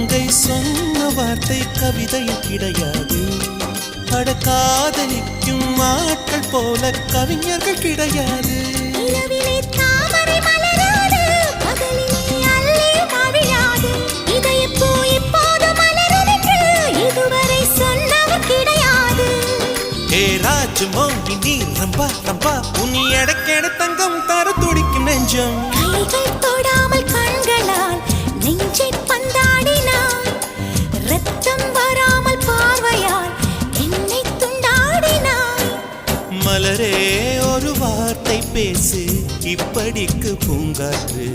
மங்கை சொன்ன வார்த்தை கவிதையில் கிடையாது. அட காதலிக்கும் ஆட்கள் போல கவிஞர்கள் கிடையாது. மோகினி ரம்பா ரம்பா உன் எடக்கேட தங்கம் தர துடிக்கும் நெஞ்சம். கைகள் தொடாமல் கண்களால் நெஞ்சை பந்தாடினாய். ரத்தம் வராமல் பார்வையால் என்னை துண்டாடினாய். மலரே ஒரு வார்த்தை பேசு இப்படிக்கு பூங்காற்று.